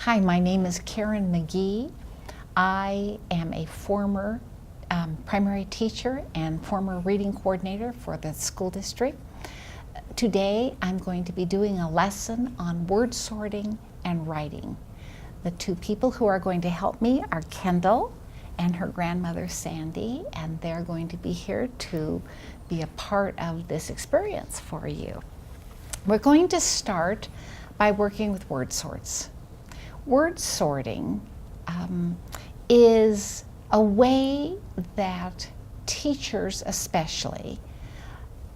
Hi, my name is Karen McGee. I am a former primary teacher and former reading coordinator for the school district. Today I'm going to be doing a lesson on word sorting and writing. The two people who are going to help me are Kendall and her grandmother Sandy, and they're going to be here to be a part of this experience for you. We're going to start by working with word sorts. Word sorting is a way that teachers especially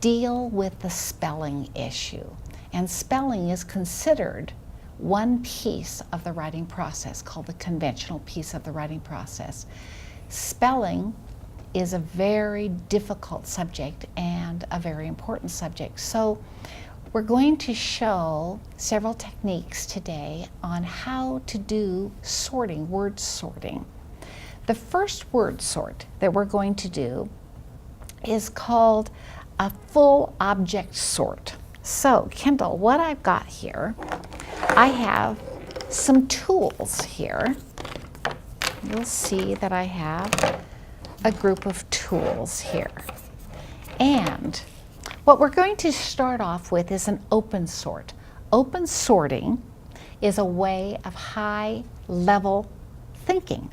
deal with the spelling issue. And spelling is considered one piece of the writing process called the conventional piece of the writing process. Spelling is a very difficult subject and a very important subject. So we're going to show several techniques today on how to do sorting, word sorting. The first word sort that we're going to do is called a full object sort. So, Kendall, what I've got here, I have some tools here. You'll see that I have a group of tools here. And what we're going to start off with is an open sort. Open sorting is a way of high-level thinking.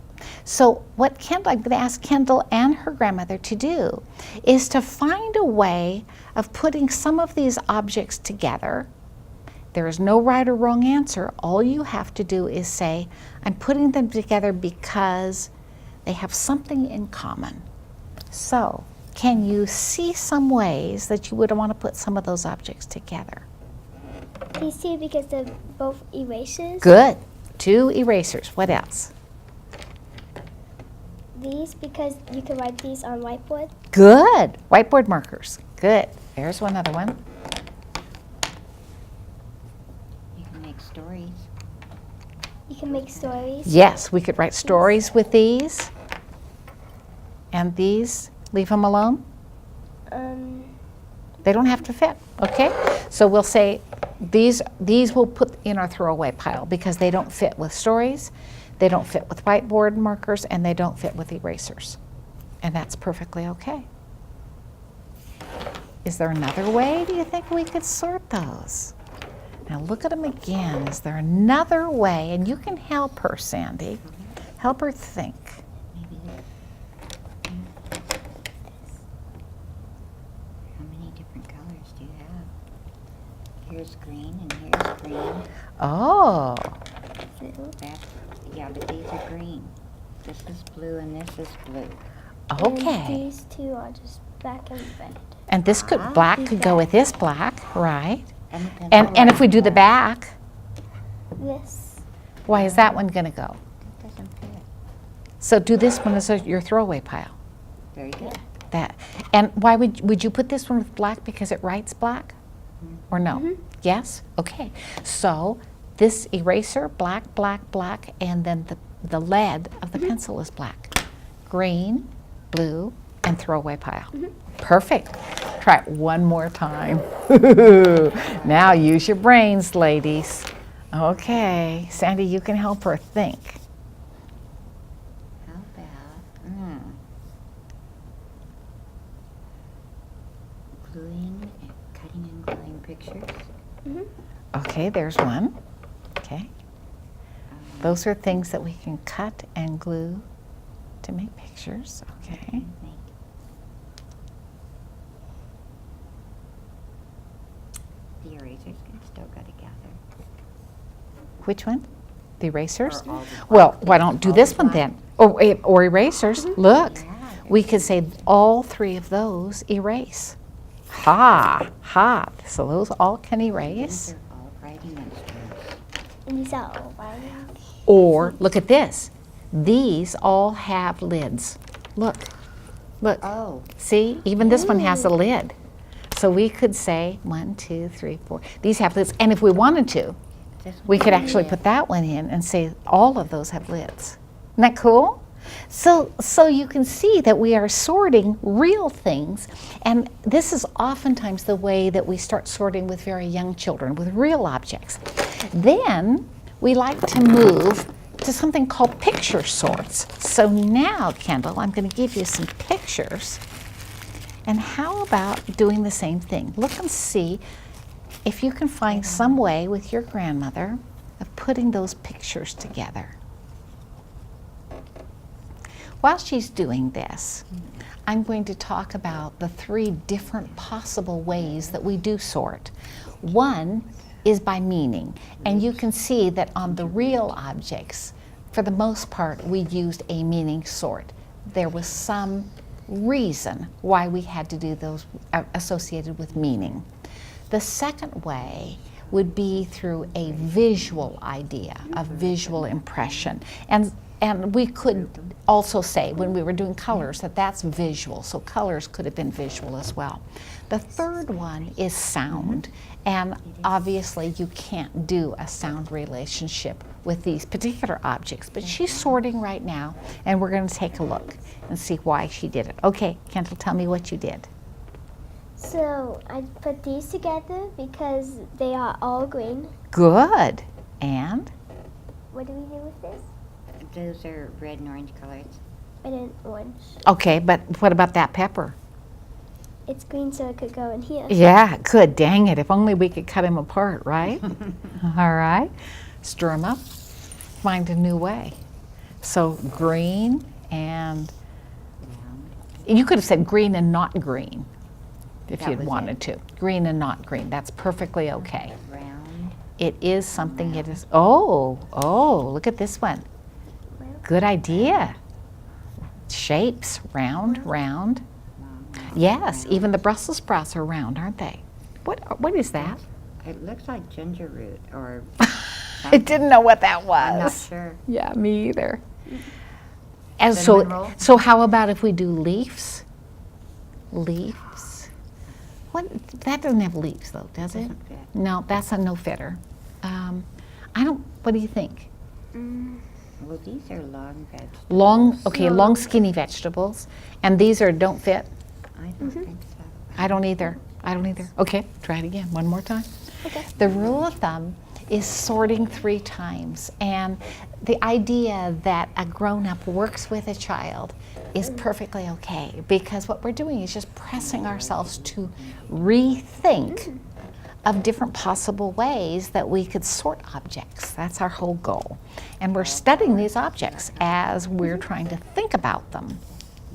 So what I'm going to ask Kendall and her grandmother to do is to find a way of putting some of these objects together. There is no right or wrong answer. All you have to do is say, I'm putting them together because they have something in common. So, can you see some ways that you would want to put some of those objects together? These two because they're both erasers. Good. 2 erasers. What else? These because you can write these on whiteboard. Good. Whiteboard markers. Good. There's one other one. You can make stories. You can make stories. Yes, we could write stories with these. And these, leave them alone. They don't have to fit, okay? So we'll say these we'll put in our throwaway pile because they don't fit with stories, they don't fit with whiteboard markers, and they don't fit with erasers. And that's perfectly okay. Is there another way, do you think, we could sort those? Now look at them again. Is there another way? And you can help her, Sandy. Help her think. Maybe how many different colors do you have? Here's green and here's green. Oh. Yeah, but these are green. This is blue and this is blue. Okay. And these two are just black and red. And this could, black could go with this black, right? And if we do the back, This. why is that one going to go? It doesn't fit. So do this one as your throwaway pile. Very good. That. And why would you put this one with black because it writes black? Or no? Yes? Okay. So this eraser, black, black, black, and then the lead of the pencil is black. Green, blue, and throwaway pile. Perfect. Try it one more time. Now use your brains, ladies. Okay. Sandy, you can help her think. How about gluing, cutting and gluing pictures? Okay, there's one. Okay. Those are things that we can cut and glue to make pictures. Okay. The erasers can still go together. Which one? The erasers? Or all the Well, why don't do this one then? Or erasers. Look, Yeah, we could say all 3 of those erase. Ha, ha. So those all can erase. These are all writing instruments. And these are all writing. Or look at this. These all have lids. Look, look. Oh, See, even this one has a lid. So we could say 1, 2, 3, 4. These have lids. And if we wanted to, this we one could has a actually lid. put that one in and say all of those have lids. Isn't that cool? So you can see that we are sorting real things, and this is oftentimes the way that we start sorting with very young children, with real objects. Then we like to move to something called picture sorts. So now, Kendall, I'm going to give you some pictures. And how about doing the same thing? Look and see if you can find some way with your grandmother of putting those pictures together. While she's doing this, I'm going to talk about the 3 different possible ways that we do sort. One is by meaning, and you can see that on the real objects, for the most part, we used a meaning sort. There was some reason why we had to do those associated with meaning. The second way would be through a visual idea, a visual impression. And we could also say, when we were doing colors, that that's visual. So colors could have been visual as well. The third one is sound. And obviously, you can't do a sound relationship with these particular objects. But she's sorting right now, and we're going to take a look and see why she did it. Okay, Kendall, tell me what you did. So I put these together because they are all green. Good. And? What do we do with this? Those are red and orange colors. Red and orange. Okay, but what about that pepper? It's green, so it could go in here. Yeah, good. Dang it. If only we could cut him apart, right? All right. Stir them up. Find a new way. So green and you could have said green and not green if That you'd was wanted to. Green and not green. That's perfectly okay. Round. It is something. It is. Oh, look at this one. Good idea. Shapes. Round, round. Yes, even the Brussels sprouts are round, aren't they? What is that? It looks like ginger root or I didn't know what that was. I'm not sure. Yeah, me either. And Cinnamon roll? so how about if we do leaves? Leaves. What? That doesn't have leaves though, does it? Doesn't fit. No, that's a no fitter. I don't. What do you think? Well, these are long vegetables. Long skinny vegetables, and these are don't fit. I don't think so. I don't either. Okay, try it again. One more time. Okay. The rule of thumb is sorting 3 times, and the idea that a grown-up works with a child is perfectly okay, because what we're doing is just pressing ourselves to rethink of different possible ways that we could sort objects. That's our whole goal. And we're studying these objects as we're trying to think about them.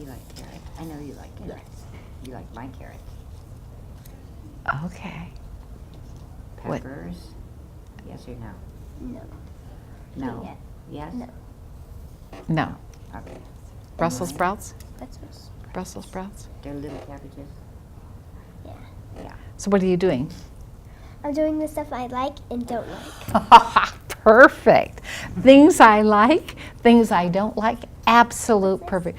You like carrots? I know you like carrots. You like my carrots. Okay. What? Peppers? Yes or no? No. No. Yeah. Yes? No. No. Okay. Brussels sprouts? That's what's. Brussels sprouts? They're little cabbages? Yeah. Yeah. So what are you doing? I'm doing the stuff I like and don't like. Perfect. Things I like, things I don't like, absolute perfect.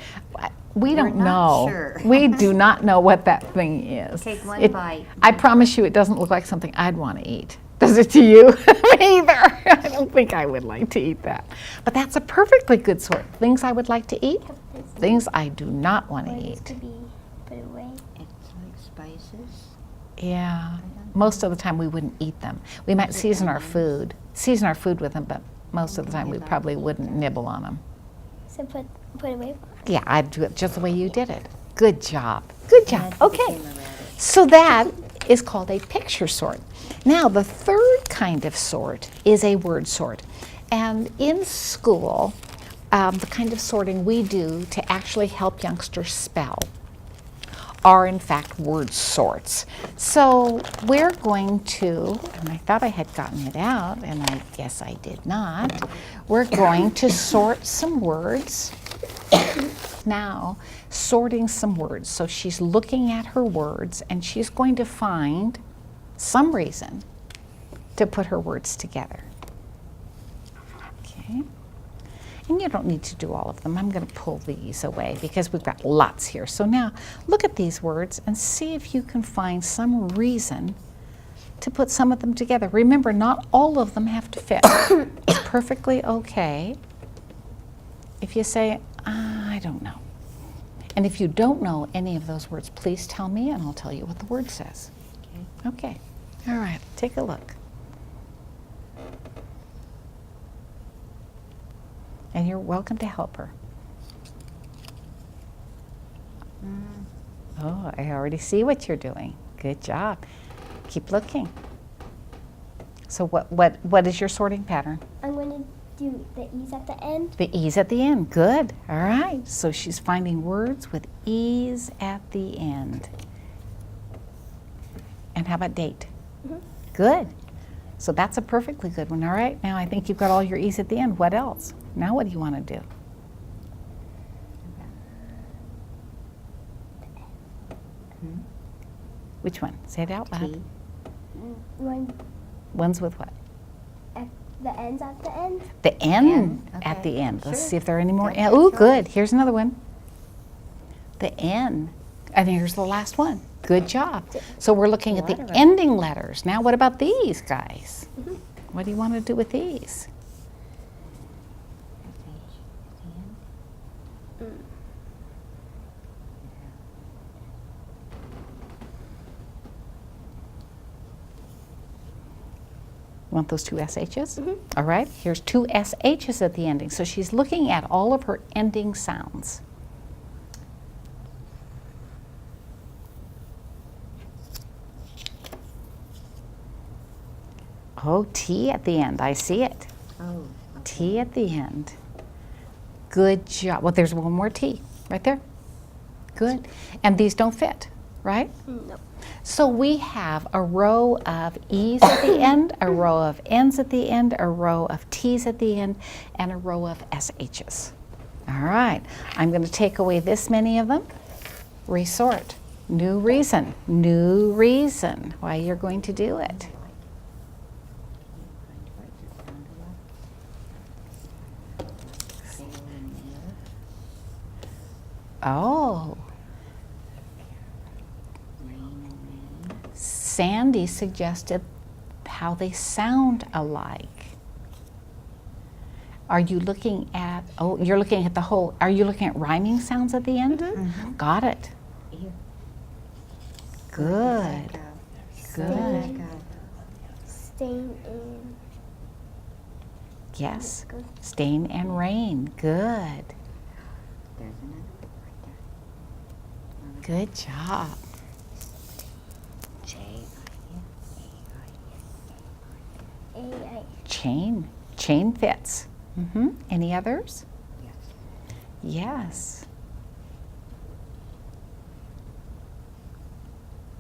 We don't not know. sure. We do not know what that thing is. Take one bite. I promise you it doesn't look like something I'd want to eat. Does it to you? Me either. I don't think I would like to eat that. But that's a perfectly good sort. Things I would like to eat, things I do not want to Ways eat. to be put away. It's like spices. Yeah. Most of the time we wouldn't eat them. We might season our food with them, but most of the time we probably wouldn't nibble on them. So put away. Yeah, I'd do it just the way you did it. Good job. Good job. And Okay. became a rabbit. So that is called a picture sort. Now, the third kind of sort is a word sort. And in school, the kind of sorting we do to actually help youngsters spell are in fact word sorts. So we're going to, and I thought I had gotten it out, and I guess I did not. We're going to sort some words. Now, sorting some words. So she's looking at her words, and she's going to find some reason to put her words together. Okay. And you don't need to do all of them. I'm going to pull these away because we've got lots here. So now look at these words and see if you can find some reason to put some of them together. Remember, not all of them have to fit. It's perfectly okay if you say, I don't know. And if you don't know any of those words, please tell me and I'll tell you what the word says. Okay. All right, take a look. And you're welcome to help her. Oh, I already see what you're doing. Good job. Keep looking. So what is your sorting pattern? I'm going to do the E's at the end. The E's at the end. Good. All right. So she's finding words with E's at the end. And how about date? Good. So that's a perfectly good one. All right. Now I think you've got all your E's at the end. What else? Now what do you want to do? Which one? Say it out loud. T. One's with what? The N's at the end. The N N, at okay, the end. Let's sure. see if there are any more. Good, N. good Ooh, choice. good. Here's another one. The N. And here's the last one. Good job. So we're looking at lot the of 'em. ending letters. Now what about these guys? What do you want to do with these? Want those two SHs? All right, here's two SHs at the ending. So she's looking at all of her ending sounds. Oh, T at the end. I see it. Oh, T at the end. Good job. Well, there's one more T right there. Good. And these don't fit, right? No. So we have a row of E's at the end, a row of N's at the end, a row of T's at the end, and a row of SHs. All right. I'm going to take away this many of them. Resort. New reason. New reason why you're going to do it. Oh. Sandy suggested how they sound alike. Are you looking at, oh, you're looking at the whole, are you looking at rhyming sounds at the end? Got it. Ew. Good. Good. Stain in. Yes. Stain and rain. Good. There's another right there. Good job. A-I. Chain. Chain fits. Any others? Yes. Yes.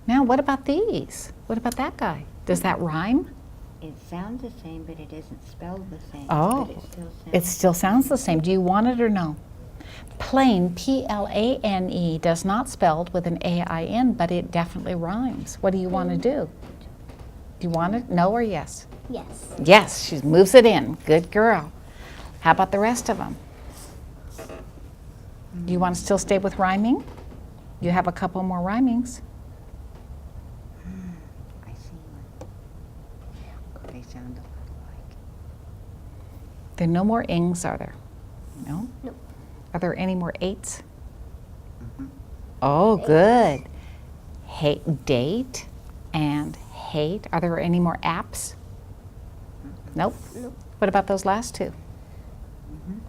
Now, what about these? What about that guy? Does that rhyme? It sounds the same, but it isn't spelled the same. Oh, but it still sounds it still sounds the same. Do you want it or no? Plane, P-L-A-N-E, does not spelled with an A-I-N, but it definitely rhymes. What do you want to do? Do you want it? No or yes? Yes. Yes, she moves it in. Good girl. How about the rest of them? Do you want to still stay with rhyming? You have a couple more rhymings. I see one. They sound a lot alike. There are no more ings, are there? No? Nope. Are there any more eights? Oh, good. Hate, date and hate. Are there any more apps? Nope. Nope. What about those last two?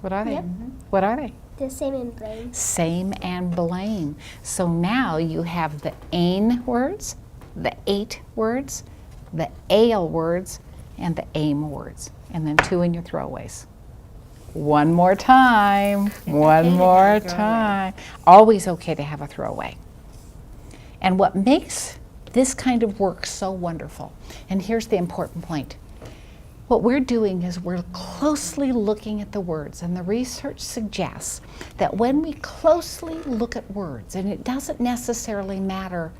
What are they? Yep. What are they? The same in blame. Same and blame. So now you have the ain words, the ate words, the ale words, and the aim words. And then two in your throwaways. One more time. One okay to more have a throwaway. time. Always okay to have a throwaway. And what makes this kind of work so wonderful, and here's the important point. What we're doing is we're closely looking at the words, and the research suggests that when we closely look at words, and it doesn't necessarily matter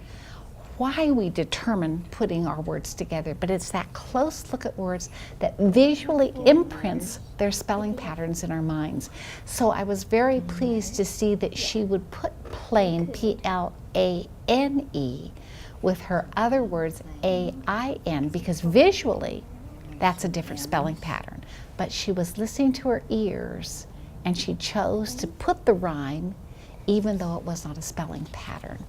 why we determine putting our words together, but it's that close look at words that visually imprints their spelling patterns in our minds. So I was very pleased to see that she would put plane, P-L-A-N-E, with her other words, A-I-N, because visually, that's a different spelling pattern. But she was listening to her ears, and she chose to put the rhyme, even though it was not a spelling pattern.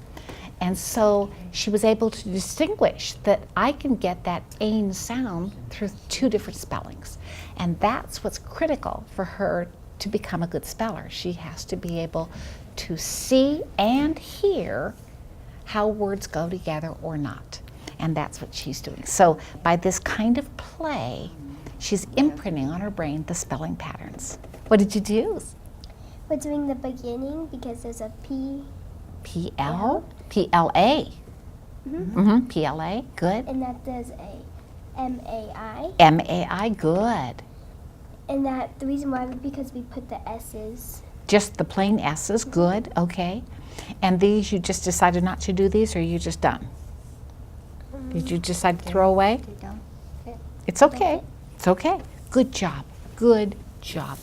And so she was able to distinguish that I can get that ain sound through two different spellings. And that's what's critical for her to become a good speller. She has to be able to see and hear how words go together or not. And that's what she's doing. So by this kind of play, she's imprinting on her brain the spelling patterns. What did you do? We're doing the beginning because there's a P, P-L? P-L-A. Mm-hmm. P-L-A, good. and that there's a M-A-I. M-A-I, good. And that the reason why is because we put the S's. Just the plain S's, good, okay. And these, you just decided not to do these, or are you just done? Did you decide to throw away? They don't fit. It's okay. It's okay. Good job. Good job.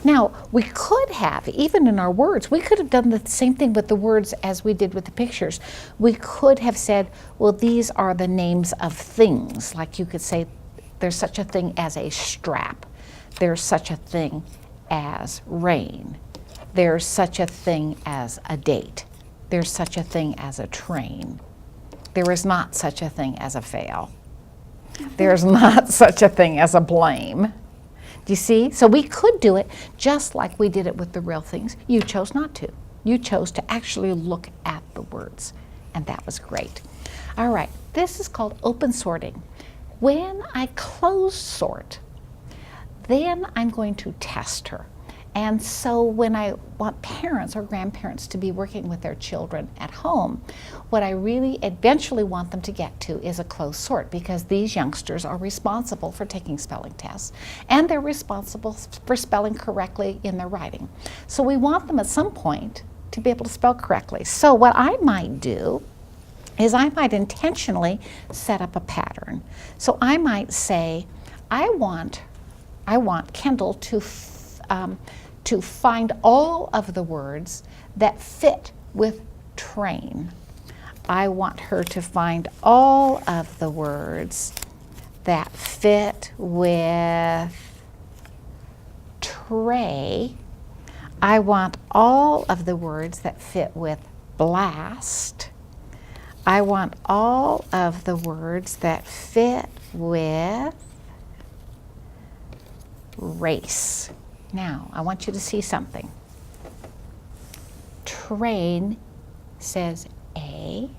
Now, we could have, even in our words, we could have done the same thing with the words as we did with the pictures. We could have said, well, these are the names of things. Like you could say, there's such a thing as a strap. There's such a thing as rain. There's such a thing as a date. There's such a thing as a train. There is not such a thing as a fail. There's not such a thing as a blame. Do you see? So we could do it just like we did it with the real things. You chose not to. You chose to actually look at the words, and that was great. All right, this is called open sorting. When I close sort, then I'm going to test her. And so when I want parents or grandparents to be working with their children at home, what I really eventually want them to get to is a closed sort, because these youngsters are responsible for taking spelling tests, and they're responsible for spelling correctly in their writing. So we want them at some point to be able to spell correctly. So what I might do is I might intentionally set up a pattern. So I might say, I want Kendall to find all of the words that fit with train. I want her to find all of the words that fit with tray. I want all of the words that fit with blast. I want all of the words that fit with race. Now, I want you to see something. Train says A.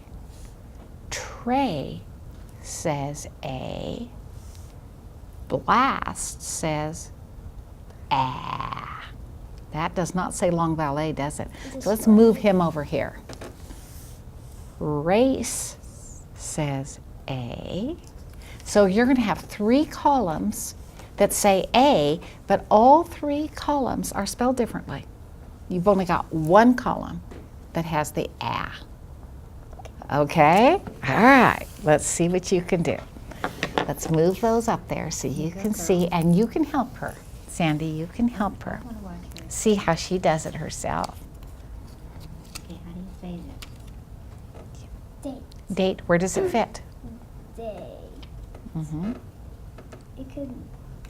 Tray says A. Blast says ah. That does not say long vowel A, does it? So let's move him over here. Race says A. So you're going to have 3 columns that say A, but all 3 columns are spelled differently. You've only got 1 column that has the A. Okay? All right, let's see what you can do. Let's move those up there so you can see, and you can help her. Sandy, you can help her. I want to watch her. See how she does it herself. Okay, how do you say this? Date. Date, where does it fit? Day. Mm-hmm. It could.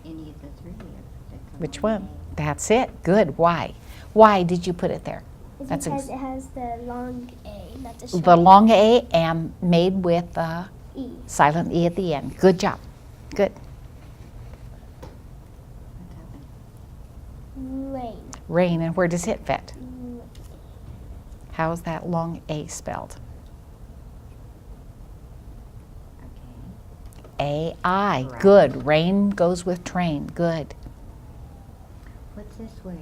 Any of the 3? Or does it come Which on one? A? That's it. Good. Why? Why did you put it there? It's That's because it has the long A, not the short the long A and made with a E. silent E at the end. Good job. Good. What's happening? Rain. Rain, and where does it fit? Mm, How is that long A spelled? Okay. A-I. Right. Good. Rain goes with train. Good. What's this word?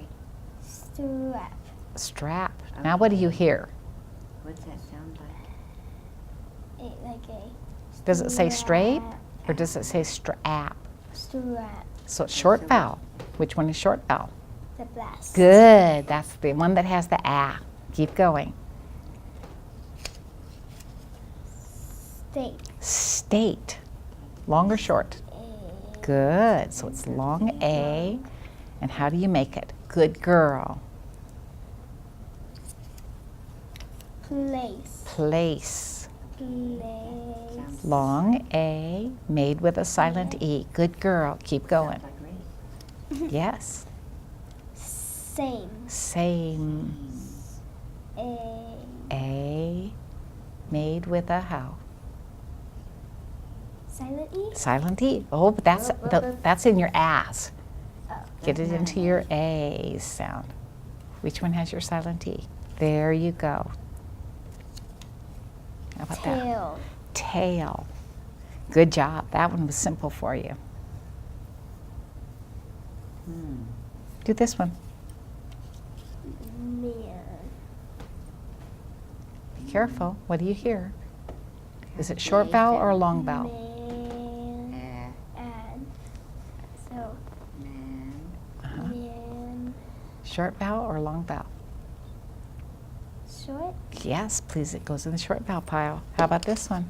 Strap. Strap. Now what do you hear? What's that sound like? Like a. Does it say straight strap. or does it say strap? Strap. So it's short vowel. Which one is short vowel? The blast. Good. That's the one that has the A. Keep going. State. State. Long or short? A. Good. So it's long A. And how do you make it? Good girl. Place. Place. Place. Long A made with a silent E. Good girl. Keep going. Sounds like race. Yes. Same. Same. A. A made with a how? Silent E. Silent E. Oh, but that's in your ass. Get That's it not into an your A sound. Which one has your silent E? There you go. How about that? Tail. Tail. Good job. That one was simple for you. Hmm. Do this one. Man. Be careful. What do you hear? Is it short vowel or long vowel? Man. And so Man. Uh-huh. man. Short vowel or long vowel? Short. Yes, please. It goes in the short vowel pile. How about this one?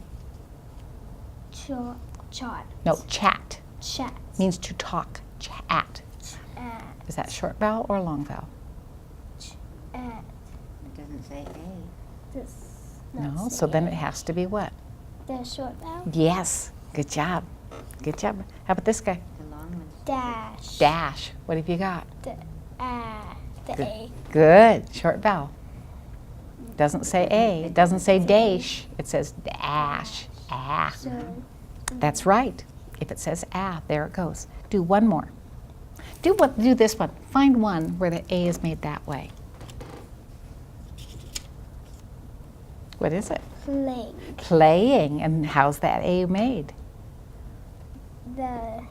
Chart. No, chat. Chat. Means to talk. Chat. Chat. Is that short vowel or long vowel? Chat. It doesn't say A. This. No, so then it has to be what? The short vowel. Yes. Good job. Good job. How about this guy? The long one's Dash. Dash. What have you got? The Good. A. Good. Short vowel. Doesn't say A. It doesn't say dash. It says dash. Ah. So That's right. If it says ah, there it goes. Do one more. Do this one. Find one where the A is made that way. What is it? playing. Playing. And how's that A made? The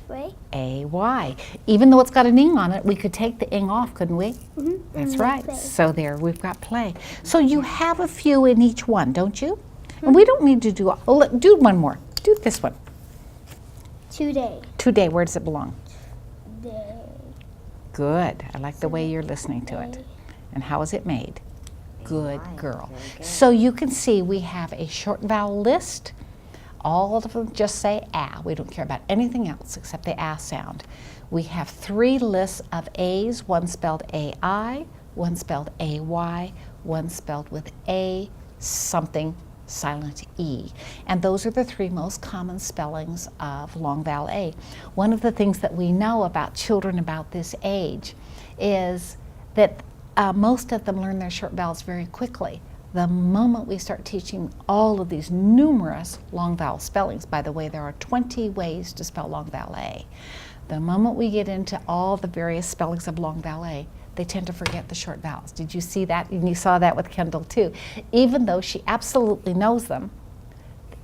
way. A-Y. Even though it's got an ing on it, we could take the ing off, couldn't we? Mm-hmm. That's right. So there, we've got play. So you have a few in each one, don't you? And we don't need to do, do one more. Do this one. Today. Today, where does it belong? Day. Good. I like the way you're listening to it. Day. And how is it made? Good A-Y. girl. Very good. So you can see we have a short vowel list. All of them just say ah. We don't care about anything else except the ah sound. We have 3 lists of A's, one spelled A-I, one spelled A-Y, one spelled with A something silent E. And those are the 3 most common spellings of long vowel A. One of the things that we know about children about this age is that most of them learn their short vowels very quickly. The moment we start teaching all of these numerous long vowel spellings, by the way, there are 20 ways to spell long vowel A. The moment we get into all the various spellings of long vowel A, they tend to forget the short vowels. Did you see that? And you saw that with Kendall too. Even though she absolutely knows them,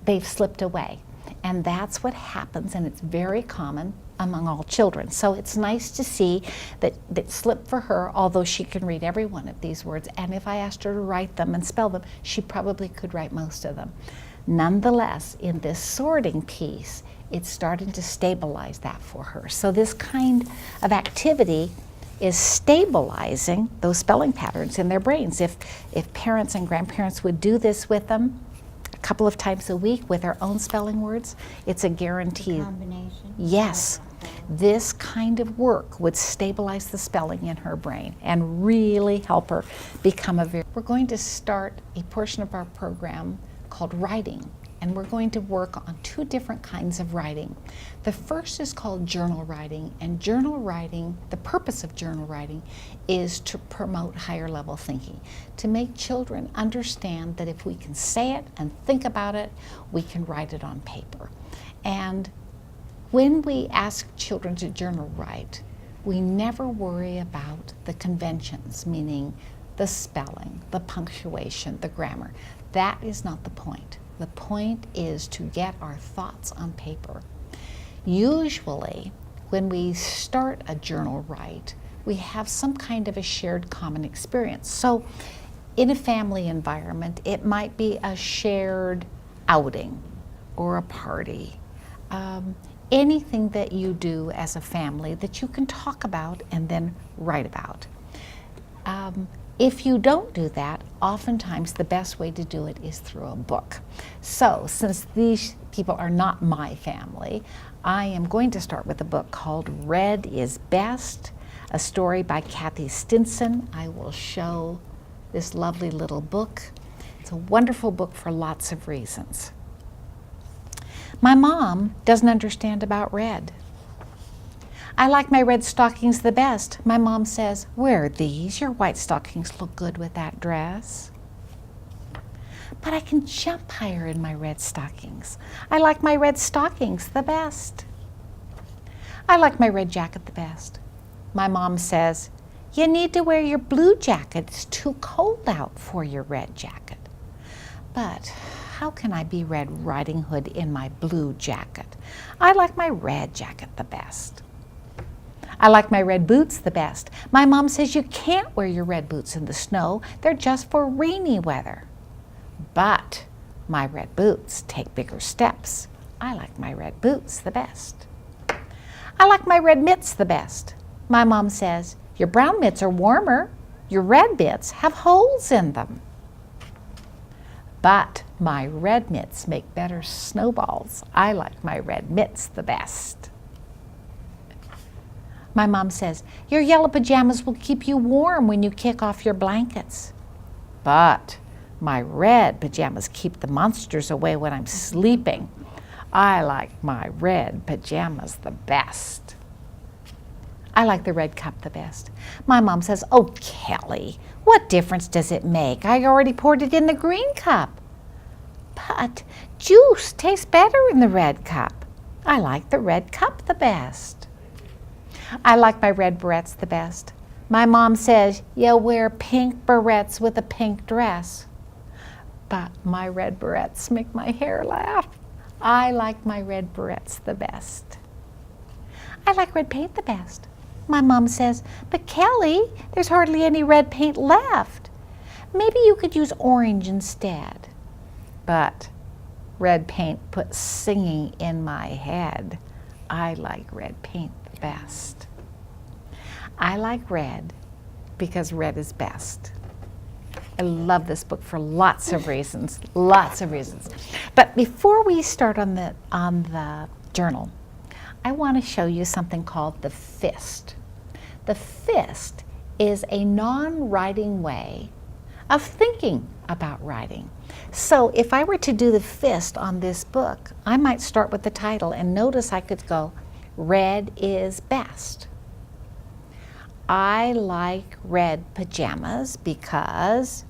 they've slipped away. And that's what happens, and it's very common among all children. So it's nice to see that slipped for her, although she can read every one of these words. And if I asked her to write them and spell them, she probably could write most of them. Nonetheless, in this sorting piece, it's starting to stabilize that for her. So this kind of activity is stabilizing those spelling patterns in their brains. If parents and grandparents would do this with them a couple of times a week with their own spelling words, it's a guaranteed. Combination? Yes, this kind of work would stabilize the spelling in her brain and really help her become We're going to start a portion of our program called writing, and we're going to work on 2 different kinds of writing. The first is called journal writing, and journal writing, the purpose of journal writing is to promote higher level thinking, to make children understand that if we can say it and think about it, we can write it on paper. And when we ask children to journal write, we never worry about the conventions, meaning the spelling, the punctuation, the grammar. That is not the point. The point is to get our thoughts on paper. Usually, when we start a journal write, we have some kind of a shared common experience. So, in a family environment, it might be a shared outing or a party. Anything that you do as a family that you can talk about and then write about. If you don't do that, oftentimes the best way to do it is through a book. So since these people are not my family, I am going to start with a book called Read is Best, a story by Kathy Stinson. I will show this lovely little book. It's a wonderful book for lots of reasons. My mom doesn't understand about red. I like my red stockings the best. My mom says, "Wear these. Your white stockings look good with that dress." But I can jump higher in my red stockings. I like my red stockings the best. I like my red jacket the best. My mom says, you need to wear your blue jacket. It's too cold out for your red jacket. But how can I be Red Riding Hood in my blue jacket? I like my red jacket the best. I like my red boots the best. My mom says you can't wear your red boots in the snow. They're just for rainy weather. But my red boots take bigger steps. I like my red boots the best. I like my red mitts the best. My mom says, your brown mitts are warmer. Your red mitts have holes in them. But my red mitts make better snowballs. I like my red mitts the best. My mom says, your yellow pajamas will keep you warm when you kick off your blankets. But my red pajamas keep the monsters away when I'm sleeping. I like my red pajamas the best. I like the red cup the best. My mom says, oh, Kelly, what difference does it make? I already poured it in the green cup. But juice tastes better in the red cup. I like the red cup the best. I like my red barrettes the best. My mom says, you wear pink barrettes with a pink dress. But my red barrettes make my hair laugh. I like my red barrettes the best. I like red paint the best. My mom says, but Kelly, there's hardly any red paint left. Maybe you could use orange instead. But red paint puts singing in my head. I like red paint the best. I like red because red is best. I love this book for lots of reasons, lots of reasons. But before we start on the journal, I want to show you something called the fist. The fist is a non-writing way of thinking about writing. So if I were to do the fist on this book, I might start with the title and notice I could go, red is best. I like red pajamas because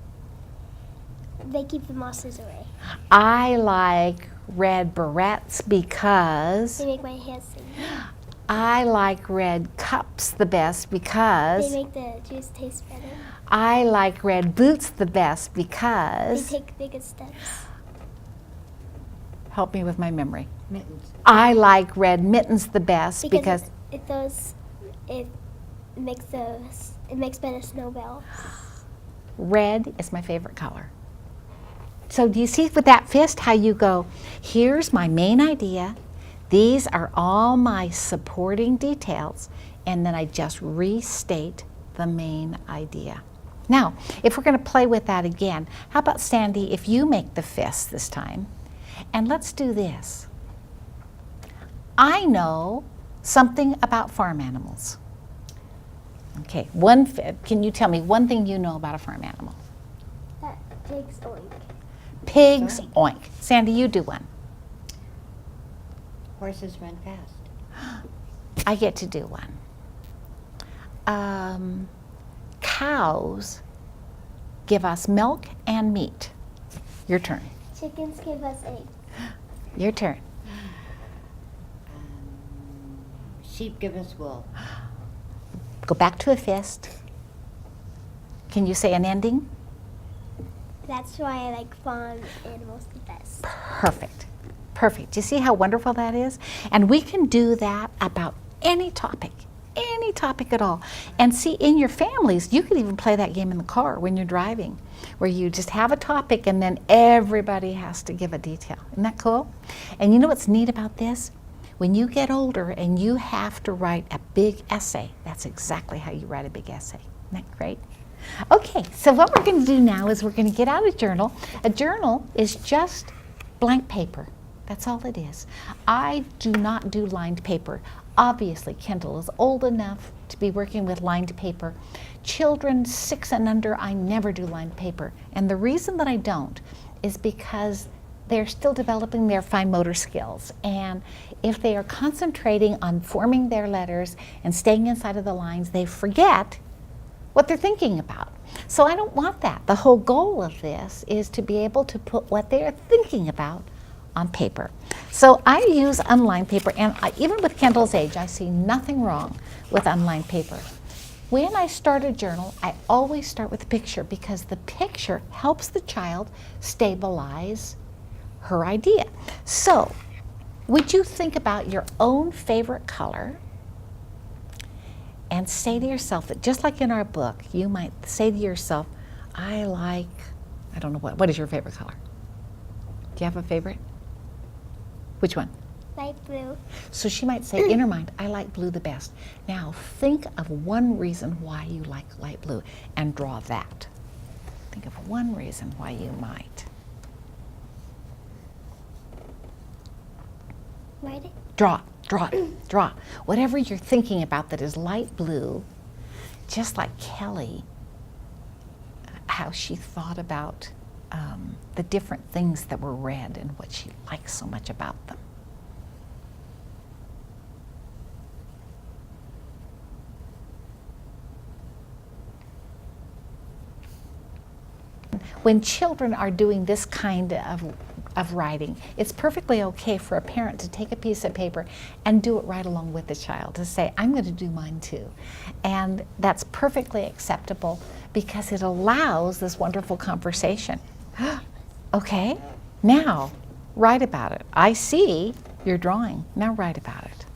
They keep the monsters away. I like red barrettes because They make my hands sing. I like red cups the best They because make the juice taste better. I like red boots the best They because take bigger steps. help me with my memory. Mittens. I like red mittens the best because it makes better snowballs. red is my favorite color. So do you see with that fist how you go, here's my main idea, these are all my supporting details, and then I just restate the main idea. Now, if we're going to play with that again, how about Sandy, if you make the fist this time, and let's do this. I know something about farm animals. Okay, can you tell me one thing you know about a farm animal? That pigs oink. Pigs oink. Sandy, you do one. Horses run fast. I get to do one. Cows give us milk and meat. Your turn. Chickens give us eggs. Your turn. Sheep give us wool. Go back to a fist. Can you say an ending? That's why I like farm animals the best. Perfect. Perfect. You see how wonderful that is? And we can do that about any topic at all. And see, in your families, you could even play that game in the car when you're driving, where you just have a topic and then everybody has to give a detail. Isn't that cool? And you know what's neat about this? When you get older and you have to write a big essay, that's exactly how you write a big essay. Isn't that great? Okay, so what we're going to do now is we're going to get out a journal. A journal is just blank paper. That's all it is. I do not do lined paper. Obviously, Kendall is old enough to be working with lined paper. Children 6 and under, I never do lined paper. And the reason that I don't is because they're still developing their fine motor skills. And if they are concentrating on forming their letters and staying inside of the lines, they forget what they're thinking about. So I don't want that. The whole goal of this is to be able to put what they're thinking about on paper. So I use unlined paper, and even with Kendall's age, I see nothing wrong with unlined paper. When I start a journal, I always start with a picture because the picture helps the child stabilize her idea. So, would you think about your own favorite color and say to yourself that just like in our book, you might say to yourself, I like, I don't know what is your favorite color? Do you have a favorite? Which one? Light blue. So she might say in her mind, I like blue the best. Now think of one reason why you like light blue and draw that. Think of one reason why you might. Write it. Draw, draw, draw. Whatever you're thinking about that is light blue, just like Kelly, how she thought about the different things that were red and what she liked so much about them. When children are doing this kind of writing, it's perfectly okay for a parent to take a piece of paper and do it right along with the child, to say, I'm going to do mine too. And that's perfectly acceptable because it allows this wonderful conversation. Okay, now write about it. I see your drawing, now write about it.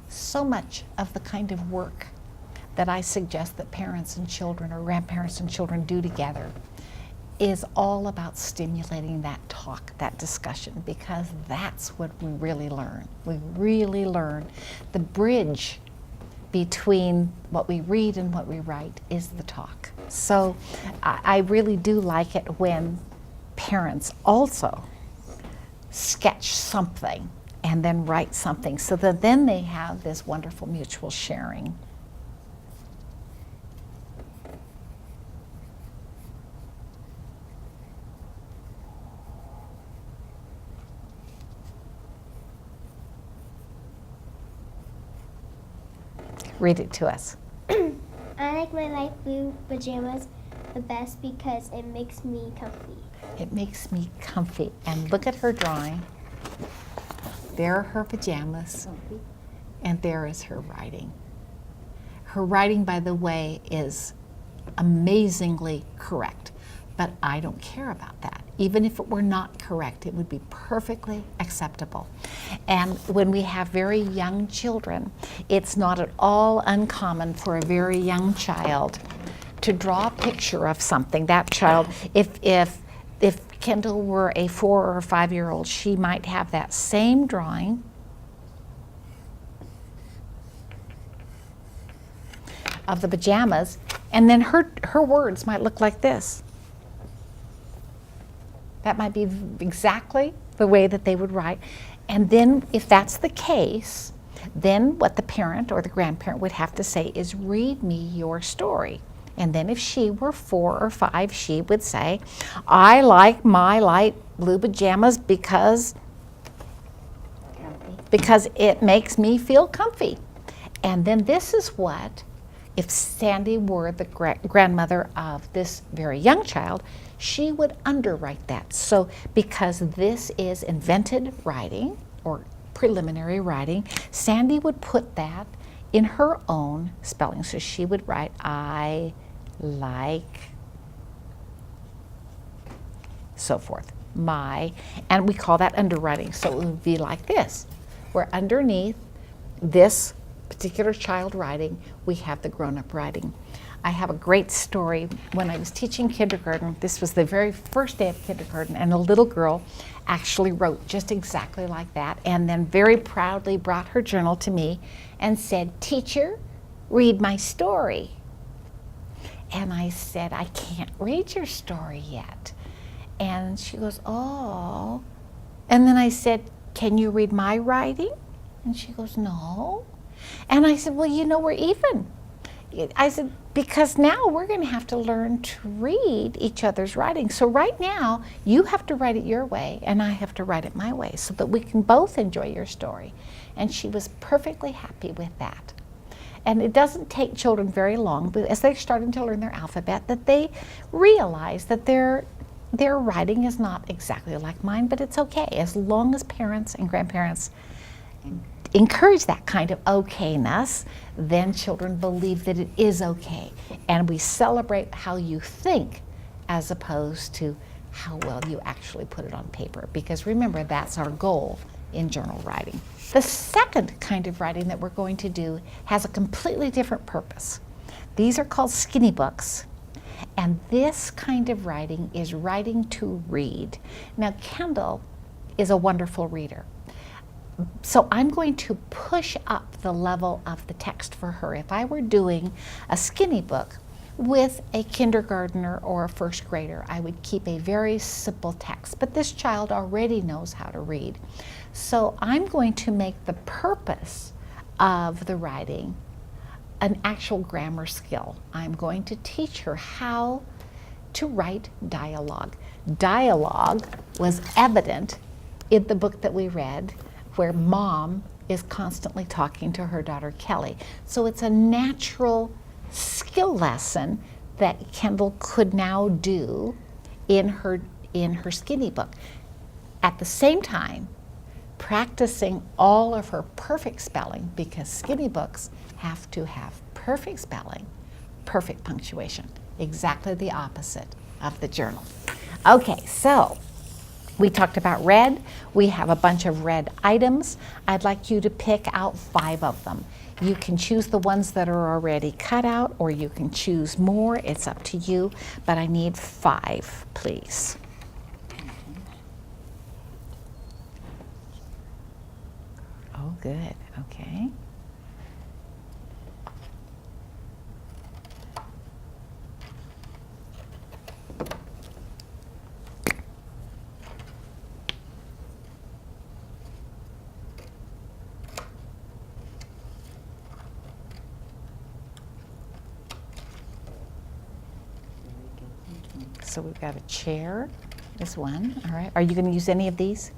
So much of the kind of work that I suggest that parents and children or grandparents and children do together is all about stimulating that talk, that discussion, because that's what we really learn. We really learn the bridge between what we read and what we write is the talk. So I really do like it when parents also sketch something and then write something so that then they have this wonderful mutual sharing. Read it to us. I like my light blue pajamas the best because it makes me comfy. It makes me comfy. And look at her drawing. There are her pajamas, and there is her writing. Her writing, by the way, is amazingly correct, but I don't care about that. Even if it were not correct, it would be perfectly acceptable. And when we have very young children, it's not at all uncommon for a very young child to draw a picture of something. That child, if Kendall were a 4 or 5-year-old, she might have that same drawing of the pajamas, and then her words might look like this. That might be exactly the way that they would write. And then if that's the case, then what the parent or the grandparent would have to say is, read me your story. And then if she were 4 or 5, she would say, I like my light blue pajamas because it makes me feel comfy. And then this is what, if Sandy were the grandmother of this very young child, she would underwrite that. So because this is invented writing or preliminary writing, Sandy would put that in her own spelling. So she would write, I like, so forth, my, and we call that underwriting. So it would be like this, where underneath this particular child writing, we have the grown-up writing. I have a great story. When I was teaching kindergarten, this was the very first day of kindergarten, and a little girl actually wrote just exactly like that, and then very proudly brought her journal to me and said, teacher, read my story. And I said, I can't read your story yet. And she goes, oh. And then I said, can you read my writing? And she goes, no. And I said, well, you know, we're even. I said, because now we're going to have to learn to read each other's writing. So right now, you have to write it your way, and I have to write it my way, so that we can both enjoy your story. And she was perfectly happy with that. And it doesn't take children very long, but as they're starting to learn their alphabet, that they realize that their writing is not exactly like mine, but it's okay, as long as parents and grandparents encourage that kind of okayness, then children believe that it is okay. And we celebrate how you think as opposed to how well you actually put it on paper. Because remember, that's our goal in journal writing. The second kind of writing that we're going to do has a completely different purpose. These are called skinny books. And this kind of writing is writing to read. Now, Kendall is a wonderful reader. So I'm going to push up the level of the text for her. If I were doing a skinny book with a kindergartner or a first grader, I would keep a very simple text. But this child already knows how to read. So I'm going to make the purpose of the writing an actual grammar skill. I'm going to teach her how to write dialogue. Dialogue was evident in the book that we read, where Mom is constantly talking to her daughter Kelly. So it's a natural skill lesson that Kendall could now do in her skinny book. At the same time, practicing all of her perfect spelling, because skinny books have to have perfect spelling, perfect punctuation, exactly the opposite of the journal. Okay, so we talked about red. We have a bunch of red items. I'd like you to pick out 5 of them. You can choose the ones that are already cut out, or you can choose more. It's up to you, but I need 5, please. Oh, good. Okay. So we've got a chair is one. All right. Are you going to use any of these?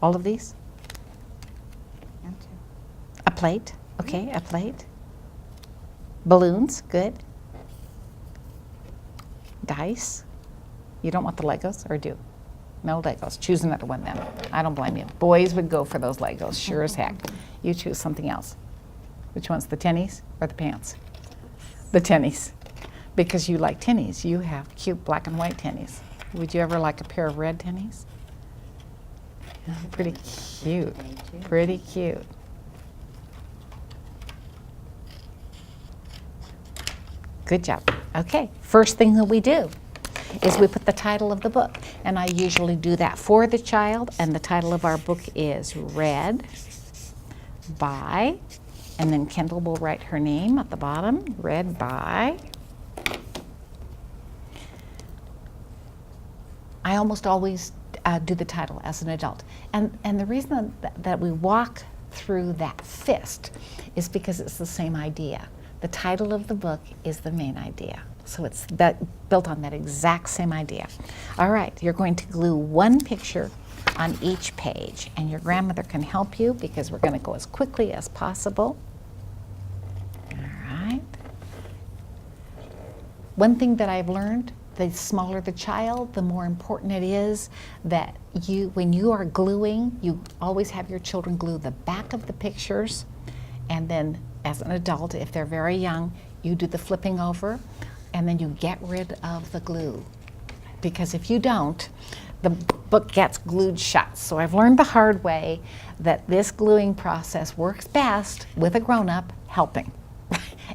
All of these? A plate. Okay, a plate. Balloons. Good. Dice. You don't want the Legos, or do? No Legos. Choose another one then. I don't blame you. Boys would go for those Legos, sure as heck. You choose something else. Which one's the tennies or the pants? The tennies. Because you like tennies. You have cute black and white tennies. Would you ever like a pair of red tennies? Pretty cute. Pretty cute. Good job. Okay, first thing that we do is we put the title of the book. And I usually do that for the child. And the title of our book is Read by, and then Kendall will write her name at the bottom, Read by. I almost always do the title as an adult. And the reason that we walk through that fist is because it's the same idea. The title of the book is the main idea. So it's built on that exact same idea. All right, you're going to glue 1 picture on each page, and your grandmother can help you because we're going to go as quickly as possible. All right. One thing that I've learned, the smaller the child, the more important it is that when you are gluing, you always have your children glue the back of the pictures, and then as an adult, if they're very young, you do the flipping over, and then you get rid of the glue. Because if you don't, the book gets glued shut. So I've learned the hard way that this gluing process works best with a grown-up helping.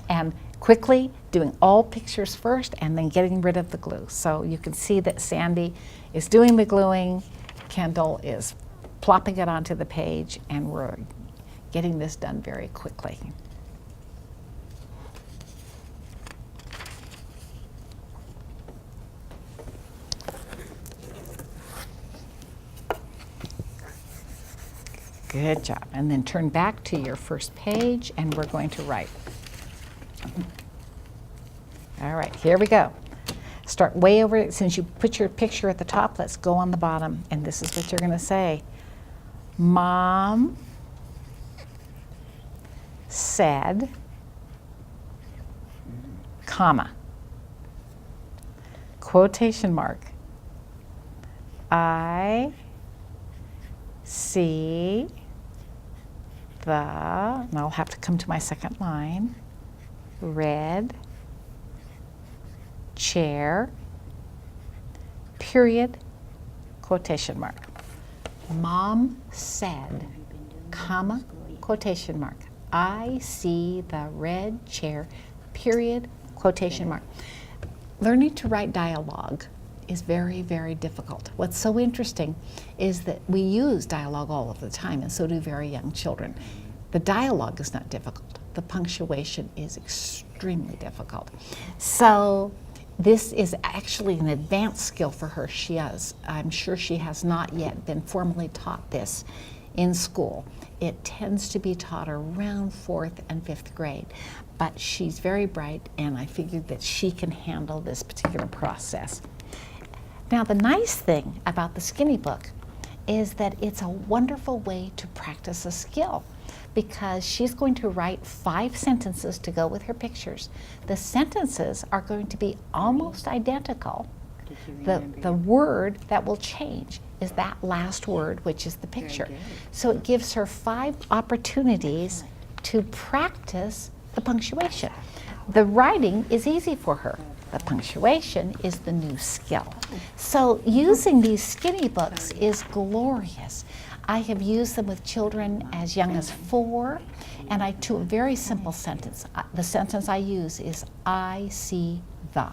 And quickly doing all pictures first and then getting rid of the glue. So you can see that Sandy is doing the gluing, Kendall is plopping it onto the page, and we're getting this done very quickly. Good job. And then turn back to your first page, and we're going to write. All right, here we go. Start way over, since you put your picture at the top, let's go on the bottom, and this is what you're going to say. Mom said, comma, quotation mark, I see the, and I'll have to come to my second line, red chair, period, quotation mark. Mom said, comma, quotation mark, I see the red chair, period, quotation mark. Learning to write dialogue is very, very difficult. What's so interesting is that we use dialogue all of the time, and so do very young children. The dialogue is not difficult. The punctuation is extremely difficult. So this is actually an advanced skill for her. I'm sure she has not yet been formally taught this in school. It tends to be taught around 4th and 5th grade, but she's very bright, and I figured that she can handle this particular process. Now, the nice thing about the Skinny Book is that it's a wonderful way to practice a skill, because she's going to write 5 sentences to go with her pictures. The sentences are going to be almost identical. The word that will change is that last word, which is the picture. So it gives her 5 opportunities to practice the punctuation. The writing is easy for her. The punctuation is the new skill. So using these Skinny Books is glorious. I have used them with children as young as 4, and I do a very simple sentence. The sentence I use is, I see the.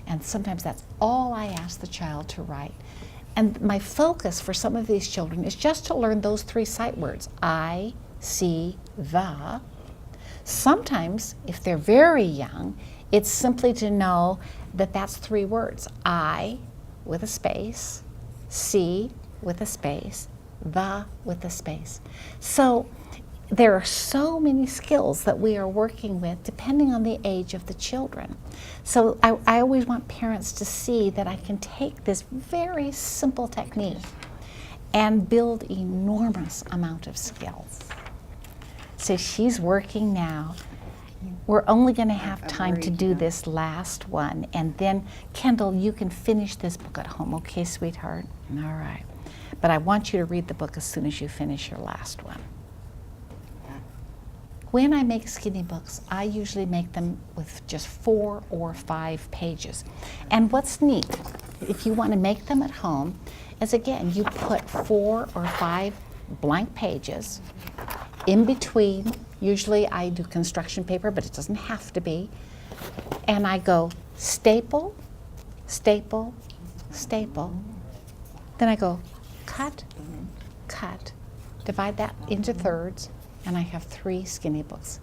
And sometimes that's all I ask the child to write. And my focus for some of these children is just to learn those 3 sight words, I see the. Sometimes, if they're very young, it's simply to know that that's 3 words, I with a space, see with a space, the with a space. So there are so many skills that we are working with depending on the age of the children. So I always want parents to see that I can take this very simple technique and build enormous amount of skills. So she's working now. We're only going to have time to do this last one, and then Kendall, you can finish this book at home, okay, sweetheart? All right. But I want you to read the book as soon as you finish your last one. When I make Skinny Books, I usually make them with just 4 or 5 pages. And what's neat, if you want to make them at home, is again, you put 4 or 5 blank pages in between. Usually I do construction paper, but it doesn't have to be. And I go staple, staple, staple. Then I go cut, cut, divide that into thirds, and I have 3 Skinny Books.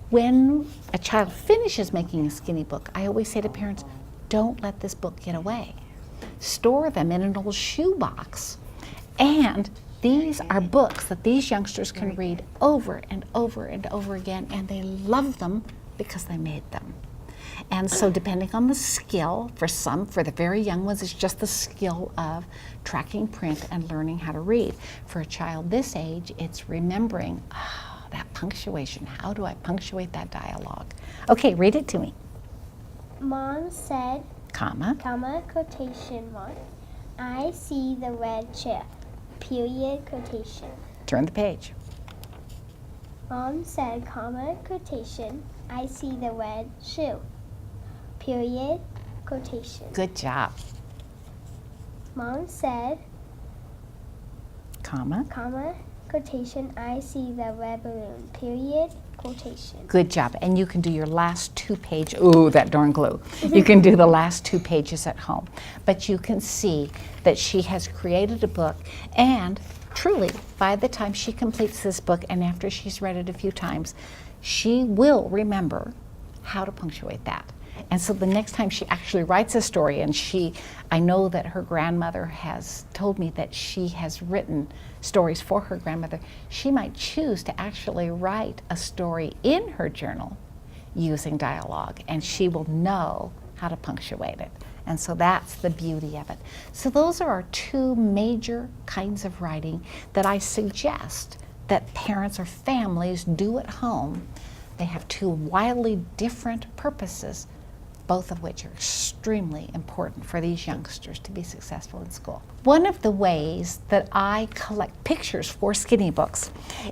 When a child finishes making a Skinny Book, I always say to parents, don't let this book get away. Store them in an old shoebox. And these are books that these youngsters can read over and over and over again, and they love them because they made them. And so depending on the skill, for the very young ones, it's just the skill of tracking print and learning how to read. For a child this age, it's remembering, that punctuation. How do I punctuate that dialogue? Okay, read it to me. Mom said, Comma, quotation mark, I see the red chair, period, quotation. turn the page. Mom said, quotation, I see the red shoe, period, quotation. Good job. Mom said, Comma, quotation, I see the red balloon, period, quotation. good job. And you can do your last 2 pages. Ooh, that darn glue. You can do the last 2 pages at home. But you can see that she has created a book, and truly, by the time she completes this book and after she's read it a few times, she will remember how to punctuate that. And so the next time she actually writes a story, and I know that her grandmother has told me that she has written stories for her grandmother, she might choose to actually write a story in her journal using dialogue, and she will know how to punctuate it. And so that's the beauty of it. So those are our two major kinds of writing that I suggest that parents or families do at home. They have two wildly different purposes, both of which are extremely important for these youngsters to be successful in school. One of the ways that I collect pictures for skinny books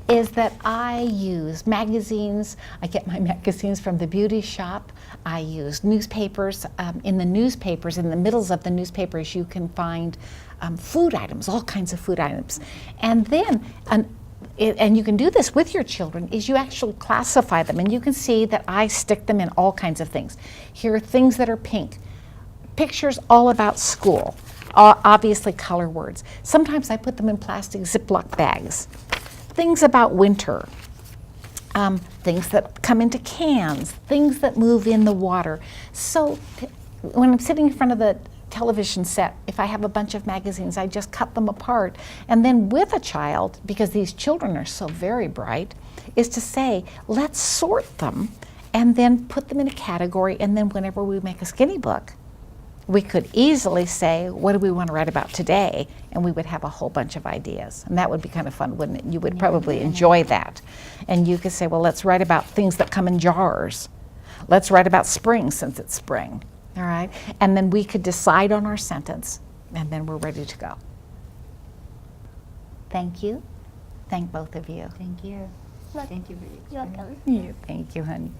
is that I use magazines. I get my magazines from the beauty shop. I use newspapers. In the newspapers, in the middles of the newspapers, you can find food items, all kinds of food items. And then, and you can do this with your children, is you actually classify them, and you can see that I stick them in all kinds of things. Here are things that are pink, pictures all about school, obviously color words. Sometimes I put them in plastic Ziploc bags. Things about winter, things that come into cans, things that move in the water. So when I'm sitting in front of the television set, if I have a bunch of magazines, I just cut them apart. And then with a child, because these children are so very bright, is to say, let's sort them and then put them in a category, and then whenever we make a skinny book, we could easily say, what do we want to write about today? And we would have a whole bunch of ideas. And that would be kind of fun, wouldn't it? You would probably enjoy that. And you could say, well, let's write about things that come in jars. Let's write about spring since it's spring. All right, and then we could decide on our sentence, and then we're ready to go. Thank you. Thank both of you. Thank you. Look, Thank you for your you're experience. welcome. Thank you, honey.